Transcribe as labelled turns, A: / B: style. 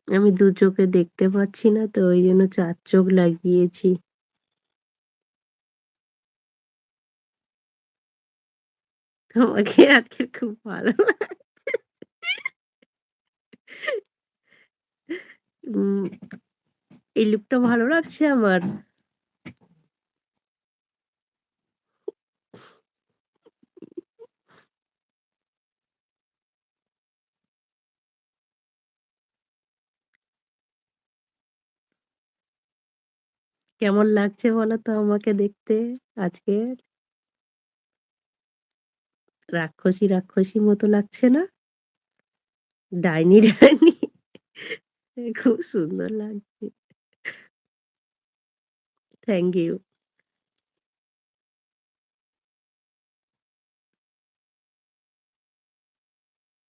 A: আমি ২ চোখে দেখতে পাচ্ছি না তো ওইজন্য ৪ চোখ লাগিয়েছি। তোমাকে আজকে খুব ভালো উম এই লুকটা ভালো লাগছে আমার। কেমন লাগছে বলো তো আমাকে দেখতে আজকে? রাক্ষসী, রাক্ষসী মতো লাগছে না? ডাইনি, ডাইনি খুব সুন্দর লাগছে। Thank you.